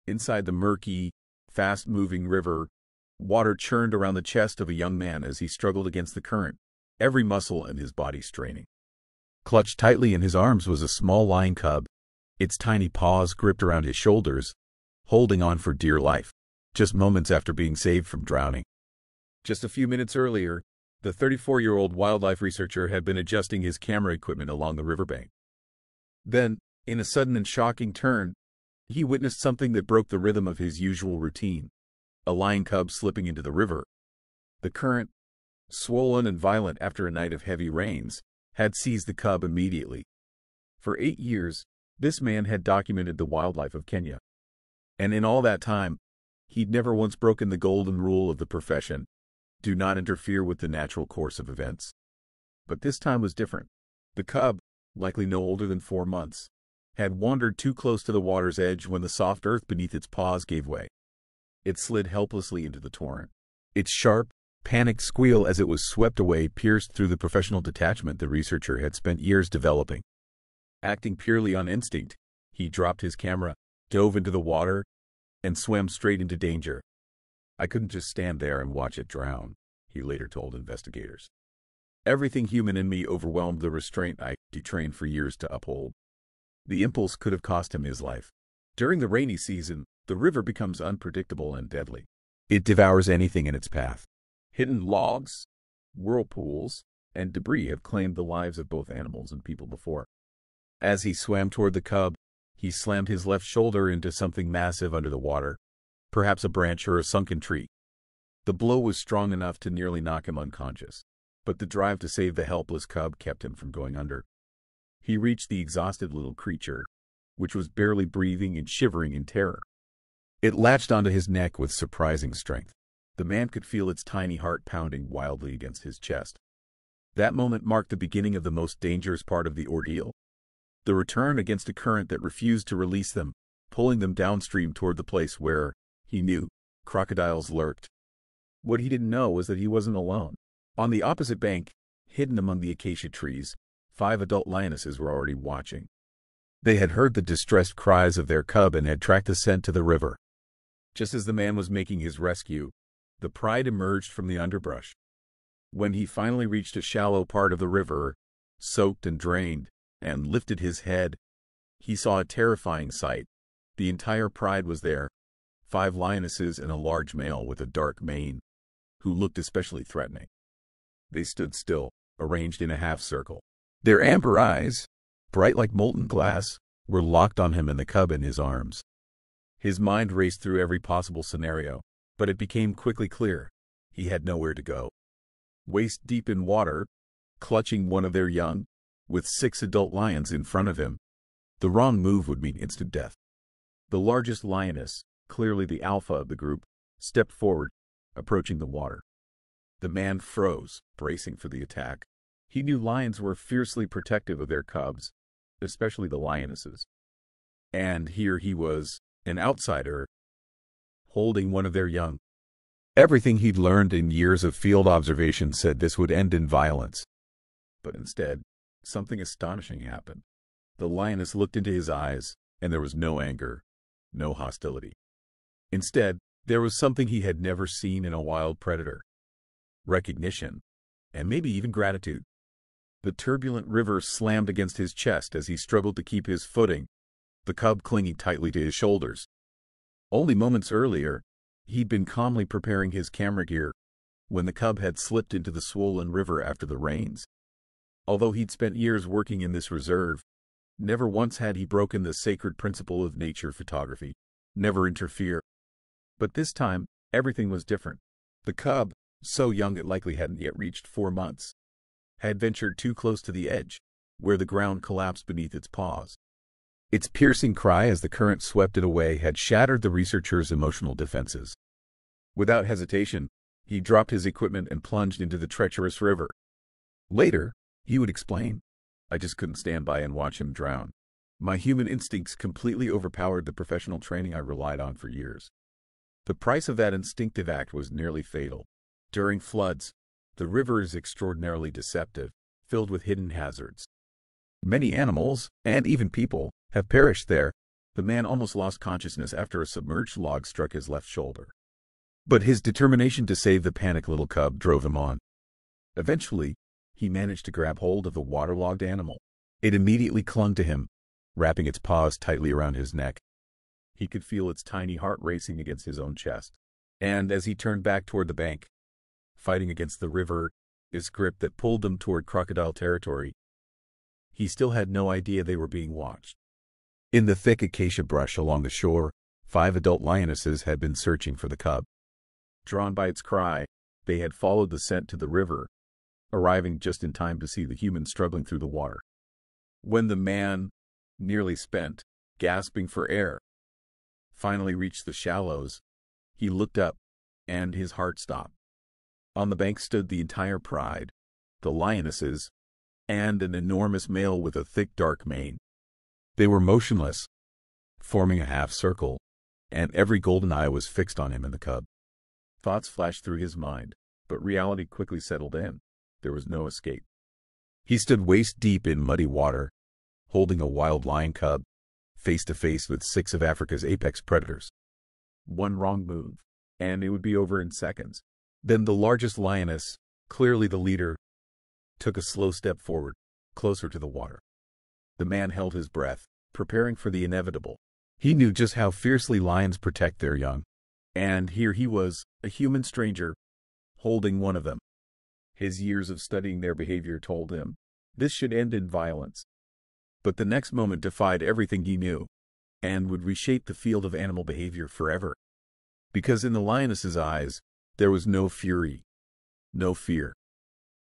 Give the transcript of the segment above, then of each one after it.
Inside the murky, fast-moving river, water churned around the chest of a young man as he struggled against the current, every muscle in his body straining. Clutched tightly in his arms was a small lion cub, its tiny paws gripped around his shoulders, holding on for dear life, just moments after being saved from drowning. Just a few minutes earlier, the 34-year-old wildlife researcher had been adjusting his camera equipment along the riverbank. Then, in a sudden and shocking turn, he witnessed something that broke the rhythm of his usual routine: a lion cub slipping into the river. The current, swollen and violent after a night of heavy rains, had seized the cub immediately. For 8 years, this man had documented the wildlife of Kenya. And in all that time, he'd never once broken the golden rule of the profession: do not interfere with the natural course of events. But this time was different. The cub, likely no older than 4 months, had wandered too close to the water's edge when the soft earth beneath its paws gave way. It slid helplessly into the torrent. Its sharp, panicked squeal as it was swept away pierced through the professional detachment the researcher had spent years developing. Acting purely on instinct, he dropped his camera, dove into the water, and swam straight into danger. "I couldn't just stand there and watch it drown," he later told investigators. "Everything human in me overwhelmed the restraint I trained for years to uphold." The impulse could have cost him his life. During the rainy season, the river becomes unpredictable and deadly. It devours anything in its path. Hidden logs, whirlpools, and debris have claimed the lives of both animals and people before. As he swam toward the cub, he slammed his left shoulder into something massive under the water, perhaps a branch or a sunken tree. The blow was strong enough to nearly knock him unconscious, but the drive to save the helpless cub kept him from going under. He reached the exhausted little creature, which was barely breathing and shivering in terror. It latched onto his neck with surprising strength. The man could feel its tiny heart pounding wildly against his chest. That moment marked the beginning of the most dangerous part of the ordeal: the return against a current that refused to release them, pulling them downstream toward the place where, he knew, crocodiles lurked. What he didn't know was that he wasn't alone. On the opposite bank, hidden among the acacia trees, 5 adult lionesses were already watching. They had heard the distressed cries of their cub and had tracked the scent to the river. Just as the man was making his rescue, the pride emerged from the underbrush. When he finally reached a shallow part of the river, soaked and drained, and lifted his head, he saw a terrifying sight. The entire pride was there: 5 lionesses and a large male with a dark mane, who looked especially threatening. They stood still, arranged in a half-circle. Their amber eyes, bright like molten glass, were locked on him and the cub in his arms. His mind raced through every possible scenario, but it became quickly clear: he had nowhere to go. Waist deep in water, clutching one of their young, with 6 adult lions in front of him, the wrong move would mean instant death. The largest lioness, clearly the alpha of the group, stepped forward, approaching the water. The man froze, bracing for the attack. He knew lions were fiercely protective of their cubs, especially the lionesses. And here he was, an outsider, holding one of their young. Everything he'd learned in years of field observation said this would end in violence. But instead, something astonishing happened. The lioness looked into his eyes, and there was no anger, no hostility. Instead, there was something he had never seen in a wild predator: recognition, and maybe even gratitude. The turbulent river slammed against his chest as he struggled to keep his footing, the cub clinging tightly to his shoulders. Only moments earlier, he'd been calmly preparing his camera gear, when the cub had slipped into the swollen river after the rains. Although he'd spent years working in this reserve, never once had he broken the sacred principle of nature photography: never interfere. But this time, everything was different. The cub, so young it likely hadn't yet reached 4 months, had ventured too close to the edge, where the ground collapsed beneath its paws. Its piercing cry as the current swept it away had shattered the researcher's emotional defenses. Without hesitation, he dropped his equipment and plunged into the treacherous river. Later, he would explain, "I just couldn't stand by and watch him drown. My human instincts completely overpowered the professional training I relied on for years." The price of that instinctive act was nearly fatal. During floods, the river is extraordinarily deceptive, filled with hidden hazards. Many animals, and even people, have perished there, The man almost lost consciousness after a submerged log struck his left shoulder. But his determination to save the panicked little cub drove him on. Eventually, he managed to grab hold of the waterlogged animal. It immediately clung to him, wrapping its paws tightly around his neck. He could feel its tiny heart racing against his own chest. And as he turned back toward the bank, fighting against the river, his grip that pulled him toward crocodile territory, he still had no idea they were being watched. In the thick acacia brush along the shore, 5 adult lionesses had been searching for the cub. Drawn by its cry, they had followed the scent to the river, arriving just in time to see the human struggling through the water. When the man, nearly spent, gasping for air, finally reached the shallows, he looked up, and his heart stopped. On the bank stood the entire pride, the lionesses, and an enormous male with a thick dark mane. They were motionless, forming a half circle, and every golden eye was fixed on him and the cub. Thoughts flashed through his mind, but reality quickly settled in. There was no escape. He stood waist-deep in muddy water, holding a wild lion cub, face to face with 6 of Africa's apex predators. One wrong move, and it would be over in seconds. Then the largest lioness, clearly the leader, took a slow step forward, closer to the water. The man held his breath, preparing for the inevitable. He knew just how fiercely lions protect their young. And here he was, a human stranger, holding one of them. His years of studying their behavior told him this should end in violence. But the next moment defied everything he knew, and would reshape the field of animal behavior forever. Because in the lioness's eyes, there was no fury, no fear.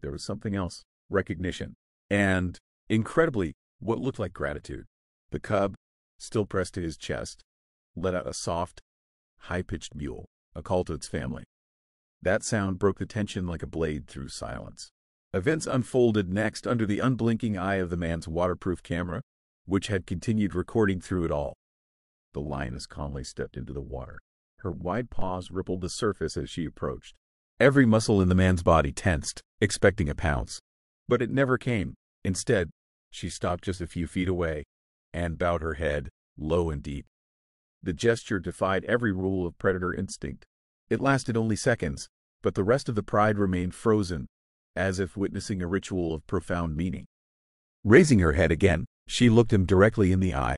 There was something else, recognition, and, incredibly, what looked like gratitude. The cub, still pressed to his chest, let out a soft, high-pitched mewl, a call to its family. That sound broke the tension like a blade through silence. Events unfolded next under the unblinking eye of the man's waterproof camera, which had continued recording through it all. The lioness calmly stepped into the water. Her wide paws rippled the surface as she approached. Every muscle in the man's body tensed, expecting a pounce. But it never came. Instead, she stopped just a few feet away, and bowed her head, low and deep. The gesture defied every rule of predator instinct. It lasted only seconds, but the rest of the pride remained frozen, as if witnessing a ritual of profound meaning. Raising her head again, she looked him directly in the eye.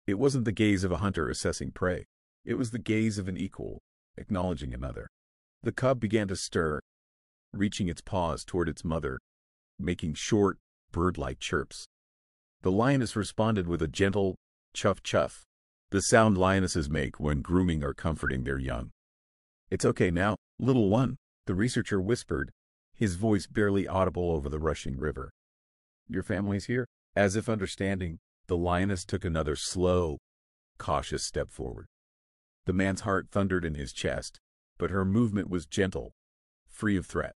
It wasn't the gaze of a hunter assessing prey. It was the gaze of an equal, acknowledging another. The cub began to stir, reaching its paws toward its mother, making short, bird-like chirps. The lioness responded with a gentle, chuff-chuff, the sound lionesses make when grooming or comforting their young. "It's okay now, little one," the researcher whispered, his voice barely audible over the rushing river. "Your family's here." As if understanding, the lioness took another slow, cautious step forward. The man's heart thundered in his chest, but her movement was gentle, free of threat.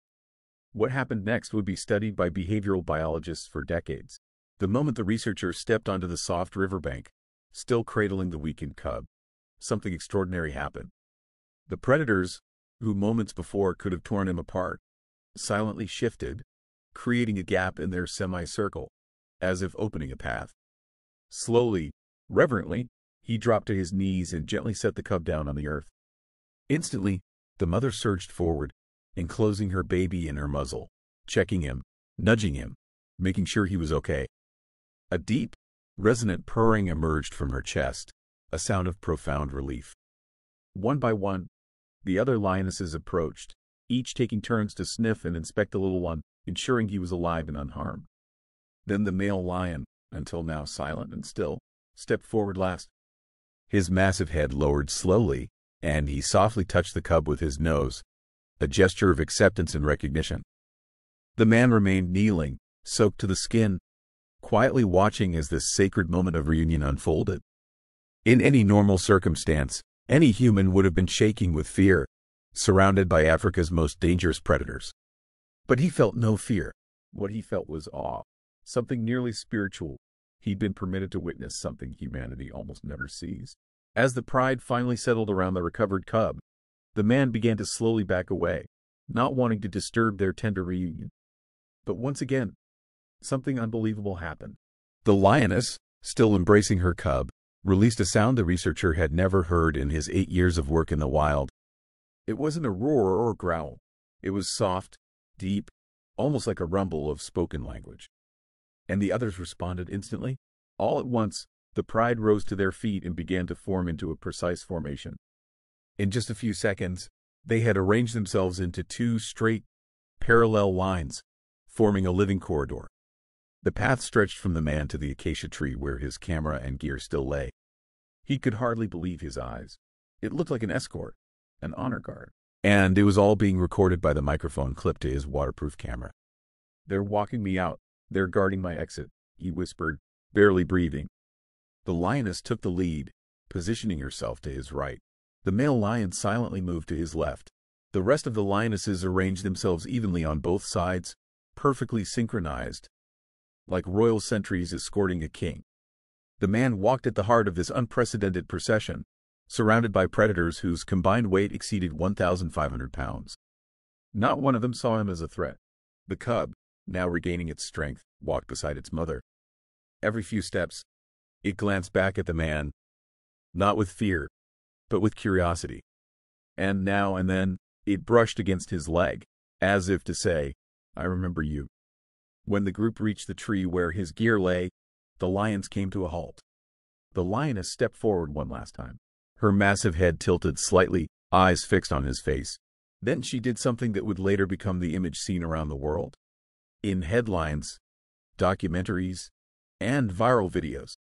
What happened next would be studied by behavioral biologists for decades. The moment the researcher stepped onto the soft riverbank, still cradling the weakened cub, something extraordinary happened. The predators, who moments before could have torn him apart, silently shifted, creating a gap in their semicircle, as if opening a path. Slowly, reverently, he dropped to his knees and gently set the cub down on the earth. Instantly, the mother surged forward, enclosing her baby in her muzzle, checking him, nudging him, making sure he was okay. A deep, resonant purring emerged from her chest, a sound of profound relief. One by one, the other lionesses approached, each taking turns to sniff and inspect the little one, ensuring he was alive and unharmed. Then the male lion, until now silent and still, stepped forward last. His massive head lowered slowly, and he softly touched the cub with his nose, a gesture of acceptance and recognition. The man remained kneeling, soaked to the skin, quietly watching as this sacred moment of reunion unfolded. In any normal circumstance, any human would have been shaking with fear, surrounded by Africa's most dangerous predators. But he felt no fear. What he felt was awe, something nearly spiritual. He'd been permitted to witness something humanity almost never sees. As the pride finally settled around the recovered cub, the man began to slowly back away, not wanting to disturb their tender reunion. But once again, something unbelievable happened. The lioness, still embracing her cub, released a sound the researcher had never heard in his 8 years of work in the wild. It wasn't a roar or growl. It was soft, deep, almost like a rumble of spoken language. And the others responded instantly. All at once, the pride rose to their feet and began to form into a precise formation. In just a few seconds, they had arranged themselves into 2 straight, parallel lines, forming a living corridor. The path stretched from the man to the acacia tree where his camera and gear still lay. He could hardly believe his eyes. It looked like an escort, an honor guard. And it was all being recorded by the microphone clipped to his waterproof camera. "They're walking me out. They're guarding my exit," he whispered, barely breathing. The lioness took the lead, positioning herself to his right. The male lion silently moved to his left. The rest of the lionesses arranged themselves evenly on both sides, perfectly synchronized, like royal sentries escorting a king. The man walked at the heart of this unprecedented procession, surrounded by predators whose combined weight exceeded 1,500 pounds. Not one of them saw him as a threat. The cub, now regaining its strength, walked beside its mother. Every few steps, it glanced back at the man, not with fear, but with curiosity. And now and then, it brushed against his leg, as if to say, "I remember you." When the group reached the tree where his gear lay, the lions came to a halt. The lioness stepped forward one last time, her massive head tilted slightly, eyes fixed on his face. Then she did something that would later become the image seen around the world, in headlines, documentaries, and viral videos.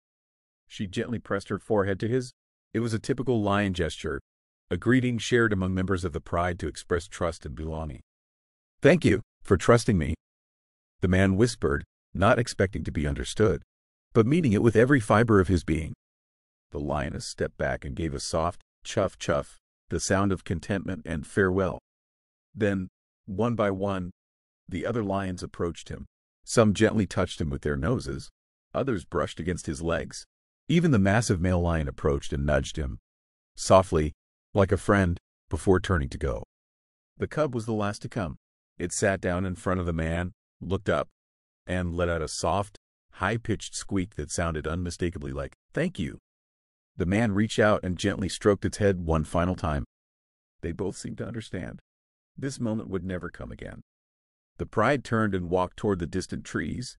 She gently pressed her forehead to his. It was a typical lion gesture, a greeting shared among members of the pride to express trust and belonging. "Thank you for trusting me," the man whispered, not expecting to be understood, but meaning it with every fiber of his being. The lioness stepped back and gave a soft chuff chuff, the sound of contentment and farewell. Then, one by one, the other lions approached him. Some gently touched him with their noses, others brushed against his legs. Even the massive male lion approached and nudged him, softly, like a friend, before turning to go. The cub was the last to come. It sat down in front of the man, looked up, and let out a soft, high-pitched squeak that sounded unmistakably like, "Thank you." The man reached out and gently stroked its head one final time. They both seemed to understand. This moment would never come again. The pride turned and walked toward the distant trees,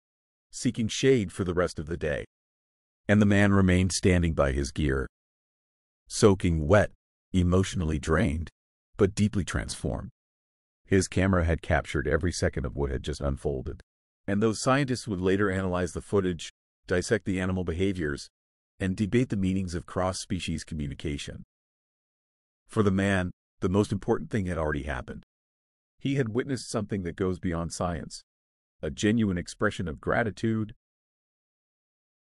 seeking shade for the rest of the day. And the man remained standing by his gear, soaking wet, emotionally drained, but deeply transformed. His camera had captured every second of what had just unfolded. And those scientists would later analyze the footage, dissect the animal behaviors, and debate the meanings of cross-species communication. For the man, the most important thing had already happened. He had witnessed something that goes beyond science, a genuine expression of gratitude,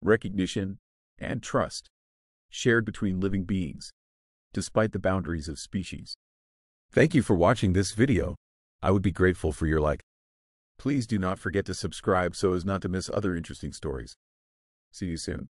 recognition, and trust, shared between living beings, despite the boundaries of species. Thank you for watching this video. I would be grateful for your like. Please do not forget to subscribe so as not to miss other interesting stories. See you soon.